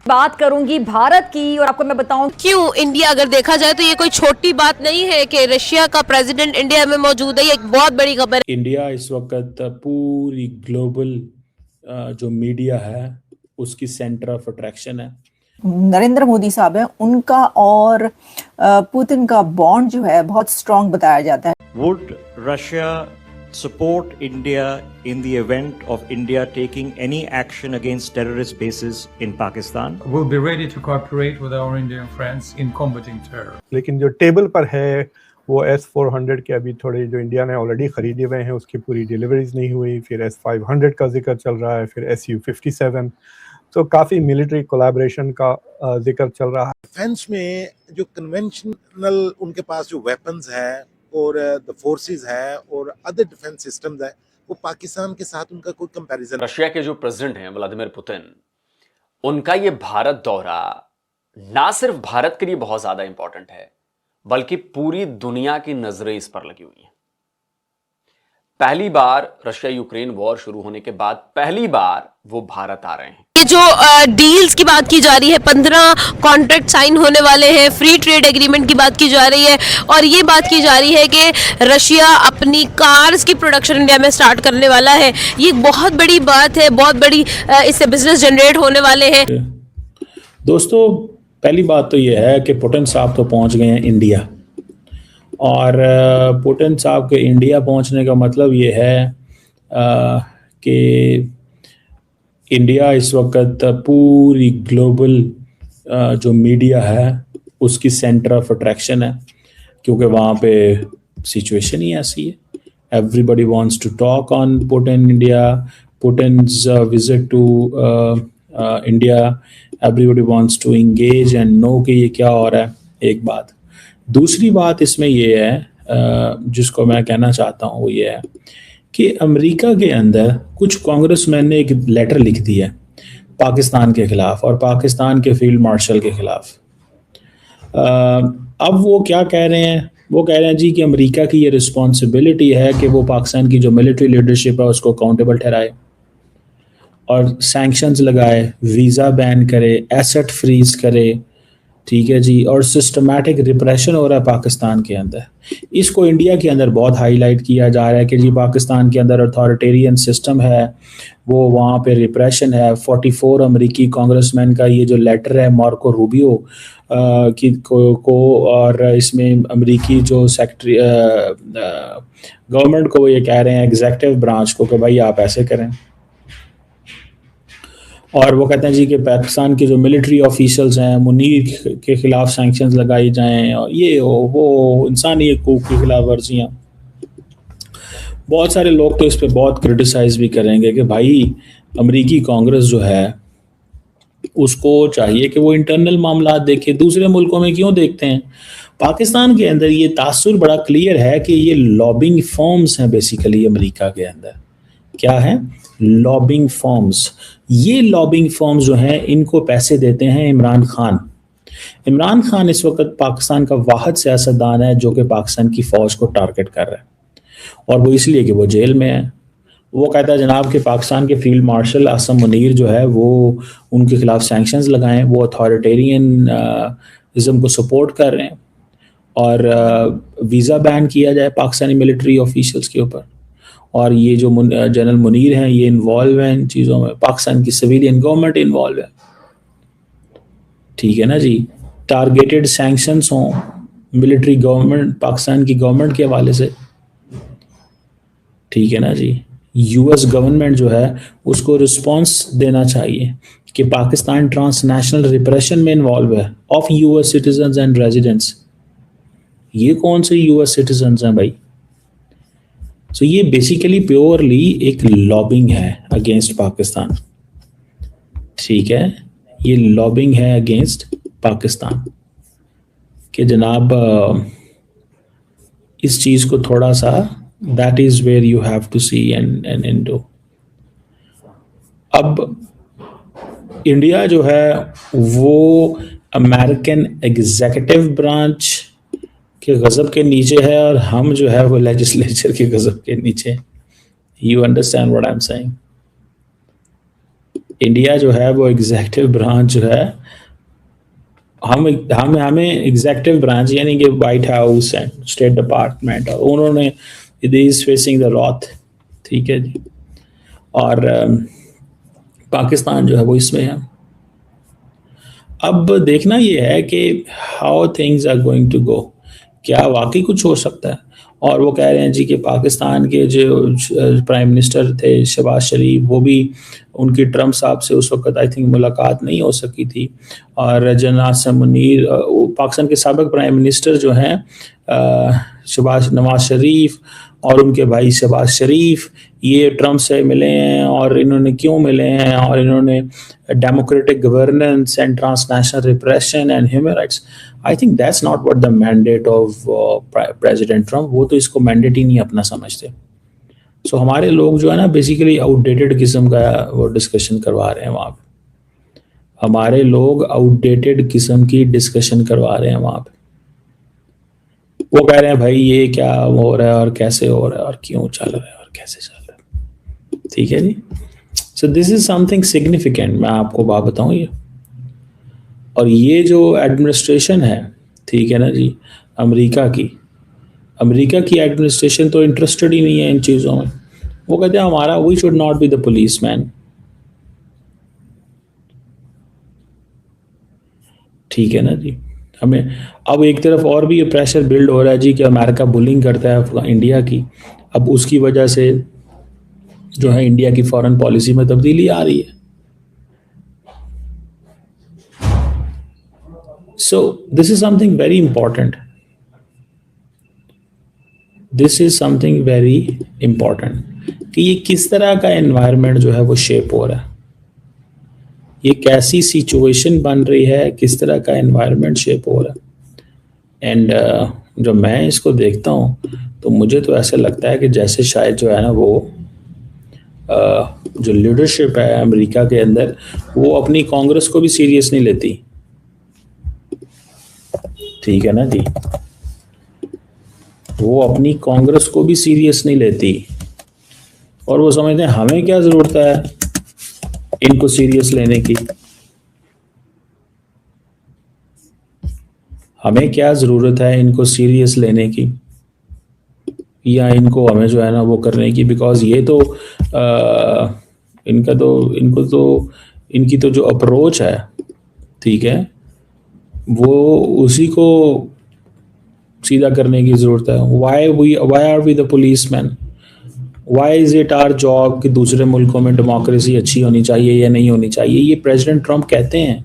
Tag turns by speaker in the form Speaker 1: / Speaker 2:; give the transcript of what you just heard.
Speaker 1: बात करूंगी भारत की और आपको मैं बताऊं
Speaker 2: क्यों इंडिया, अगर देखा जाए तो ये कोई छोटी बात नहीं है कि रशिया का प्रेसिडेंट इंडिया में मौजूद है। ये एक बहुत बड़ी खबर है।
Speaker 3: इंडिया इस वक्त पूरी ग्लोबल जो मीडिया है उसकी सेंटर ऑफ अट्रैक्शन है।
Speaker 4: नरेंद्र मोदी साहब है, उनका और पुतिन का बॉन्ड जो है बहुत स्ट्रॉन्ग बताया जाता है।
Speaker 5: Would Russia support India in the event of India taking any action against terrorist bases in Pakistan?
Speaker 6: We'll be ready to cooperate with our Indian friends in combating terror.
Speaker 7: लेकिन जो table पर है वो S-400 के अभी थोड़े जो India ने ऑलरेडी खरीदे हुए हैं उसकी पूरी डिलीवरीज नहीं हुई, फिर S-500 का जिक्र चल रहा है, फिर Su-57, तो काफ़ी मिलिट्री कोलैबोरेशन का जिक्र चल रहा है।
Speaker 8: डिफेंस में जो कन्वेंशनल उनके पास जो वेपन्स हैं और द फोर्सेस है और अदर डिफेंस सिस्टम्स है, वो पाकिस्तान के साथ उनका कोई कंपैरिजन।
Speaker 9: रशिया के जो प्रेसिडेंट हैं व्लादिमीर पुतिन, उनका ये भारत दौरा ना सिर्फ भारत के लिए बहुत ज्यादा इंपॉर्टेंट है बल्कि पूरी दुनिया की नजरें इस पर लगी हुई हैं। पहली बार रशिया यूक्रेन वॉर शुरू होने के बाद पहली बार वो भारत आ रहे हैं।
Speaker 2: ये जो डील्स की बात की जा रही है, 15 कॉन्ट्रैक्ट साइन होने वाले हैं, फ्री ट्रेड एग्रीमेंट की बात की जा रही है और ये बात की जा रही है कि रशिया अपनी कार्स की प्रोडक्शन इंडिया में स्टार्ट करने वाला है। ये बहुत बड़ी बात है, बहुत बड़ी इससे बिजनेस जनरेट होने वाले हैं।
Speaker 3: दोस्तों, पहली बात तो ये है कि पुतिन साहब तो पहुंच गए हैं इंडिया, और पुतिन साहब के इंडिया पहुंचने का मतलब ये है कि इंडिया इस वक्त पूरी ग्लोबल जो मीडिया है उसकी सेंटर ऑफ अट्रैक्शन है, क्योंकि वहाँ पे सिचुएशन ही ऐसी है। Everybody wants to talk on Putin India, Putin's visit to India, everybody wants to engage and know कि ये क्या हो रहा है। एक बात। दूसरी बात इसमें ये है जिसको मैं कहना चाहता हूँ वो ये है कि अमेरिका के अंदर कुछ कांग्रेसमैन ने एक लेटर लिख दिया है पाकिस्तान के खिलाफ और पाकिस्तान के फील्ड मार्शल के खिलाफ। अब वो क्या कह रहे हैं? वो कह रहे हैं जी कि अमेरिका की ये रिस्पॉन्सिबिलिटी है कि वो पाकिस्तान की जो मिलिट्री लीडरशिप है उसको अकाउंटेबल ठहराए और सैंक्शंस लगाए, वीज़ा बैन करे, एसेट फ्रीज करे, ठीक है जी, और सिस्टमैटिक रिप्रेशन हो रहा है पाकिस्तान के अंदर। इसको इंडिया के अंदर बहुत हाईलाइट किया जा रहा है कि जी पाकिस्तान के अंदर अथॉरिटेरियन सिस्टम है, वो वहाँ पे रिप्रेशन है। 44 अमेरिकी कांग्रेसमैन का ये जो लेटर है मार्को रूबियो को और इसमें अमेरिकी जो सेक्रेटरी गवर्नमेंट को ये कह रहे हैं, एग्जीक्यूटिव ब्रांच को, कि भाई आप ऐसे करें। और वो कहते हैं जी कि पाकिस्तान के जो मिलिट्री ऑफिशियल्स हैं मुनीर के खिलाफ सैंक्शंस लगाई जाएं और ये वो इंसानी हकूक़ की खिलाफ वर्जियाँ। बहुत सारे लोग तो इस पे बहुत क्रिटिसाइज भी करेंगे कि भाई अमेरिकी कांग्रेस जो है उसको चाहिए कि वो इंटरनल मामला देखे, दूसरे मुल्कों में क्यों देखते हैं। पाकिस्तान के अंदर ये तासुर बड़ा क्लियर है कि ये लॉबिंग फॉर्म्स हैं बेसिकली अमेरिका के अंदर। क्या है? Lobbying forms. ये लॉबिंग फॉर्म्स जो हैं इनको पैसे देते हैं इमरान खान। इमरान खान इस वक्त पाकिस्तान का वाहिद सियासतदान है जो कि पाकिस्तान की फ़ौज को टारगेट कर रहा है, और वो इसलिए कि वो जेल में है। वो कहता है जनाब कि पाकिस्तान के फील्ड मार्शल आसम मुनीर जो है वो उनके खिलाफ सैंक्शंस लगाएं, वो अथॉरिटेरियन इज़म को सपोर्ट कर रहे हैं, और वीज़ा बैन किया जाए पाकिस्तानी मिलिट्री ऑफिशियल्स के ऊपर। और ये जो जनरल मुनीर हैं ये इन्वॉल्व हैं इन चीज़ों में, पाकिस्तान की सिविलियन गवर्नमेंट इन्वॉल्व है, ठीक है ना जी। टारगेटेड सैंक्शंस हों मिलिट्री गवर्नमेंट, पाकिस्तान की गवर्नमेंट के हवाले से, ठीक है ना जी। यूएस गवर्नमेंट जो है उसको रिस्पांस देना चाहिए कि पाकिस्तान ट्रांसनेशनल रिप्रेशन में इन्वॉल्व है of US citizens and residents. ये कौन से यूएस सिटीजन्स हैं भाई? सो ये बेसिकली प्योरली एक लॉबिंग है अगेंस्ट पाकिस्तान, ठीक है। ये लॉबिंग है अगेंस्ट पाकिस्तान कि जनाब इस चीज़ को थोड़ा सा, that is where you have to see and do. अब इंडिया जो है वो अमेरिकन एग्जीक्यूटिव ब्रांच के गज़ब के नीचे है और हम जो है वो लेजिस्लेचर के गज़ब के नीचे। You understand what I am saying? India जो है वो एग्जेक्टिव ब्रांच जो है, हमें एग्जेक्टिव ब्रांच यानी कि white house and state department, और उन्होंने इज फेसिंग द रॉथ, ठीक है जी। और पाकिस्तान जो है वो इसमें है। अब देखना ये है कि how things are going to go, क्या वाकई कुछ हो सकता है। और वो कह रहे हैं जी कि पाकिस्तान के जो प्राइम मिनिस्टर थे शहबाज शरीफ, वो भी उनकी ट्रम्प साहब से उस वक्त आई थिंक मुलाकात नहीं हो सकी थी। और जनाब मुनीर, पाकिस्तान के साबिक प्राइम मिनिस्टर जो हैं नवाज शरीफ और उनके भाई शहबाज शरीफ, ये ट्रम्प से मिले हैं। और इन्होंने क्यों मिले हैं? और इन्होंने democratic governance and transnational repression and human rights, I think that's not what the mandate of president Trump. वो तो इसको मैंडेट ही नहीं अपना समझते। सो हमारे लोग जो है ना बेसिकली आउटडेटेड किस्म का वो डिस्कशन करवा रहे हैं वहाँ पे। हमारे लोग आउटडेटेड किस्म की डिस्कशन करवा रहे हैं वहाँ पे। वो कह रहे हैं भाई ये क्या हो रहा है और कैसे हो रहा है और क्यों चल रहा है और कैसे चल रहा है, ठीक है जी। So this is something significant, मैं आपको बात बताऊं ये। और ये जो एडमिनिस्ट्रेशन है, ठीक है ना जी, अमेरिका की एडमिनिस्ट्रेशन तो इंटरेस्टेड ही नहीं है इन चीज़ों में। वो कहते हैं हमारा we should not be the policeman, ठीक है ना जी। हमें अब एक तरफ और भी ये प्रेशर बिल्ड हो रहा है जी कि अमेरिका बुलिंग करता है इंडिया की। अब उसकी वजह से जो है इंडिया की फॉरेन पॉलिसी में तब्दीली आ रही है। सो this is something very important, कि ये किस तरह का एनवायरनमेंट जो है वो शेप हो रहा है, ये कैसी सिचुएशन बन रही है, किस तरह का एनवायरनमेंट शेप हो रहा है। एंड जब मैं इसको देखता हूँ तो मुझे तो ऐसा लगता है कि जैसे शायद जो है ना वो जो लीडरशिप है अमेरिका के अंदर, वो अपनी कांग्रेस को भी सीरियस नहीं लेती, ठीक है ना जी। वो अपनी कांग्रेस को भी सीरियस नहीं लेती और वो समझते हैं हमें क्या जरूरत है इनको सीरियस लेने की, हमें क्या ज़रूरत है इनको सीरियस लेने की या इनको हमें जो है ना वो करने की। बिकॉज ये तो इनकी तो जो अप्रोच है, ठीक है, वो उसी को सीधा करने की ज़रूरत है। Why are we the policeman? Why is it our job कि दूसरे मुल्कों में डेमोक्रेसी अच्छी होनी चाहिए या नहीं होनी चाहिए? ये प्रेसिडेंट ट्रम्प कहते हैं,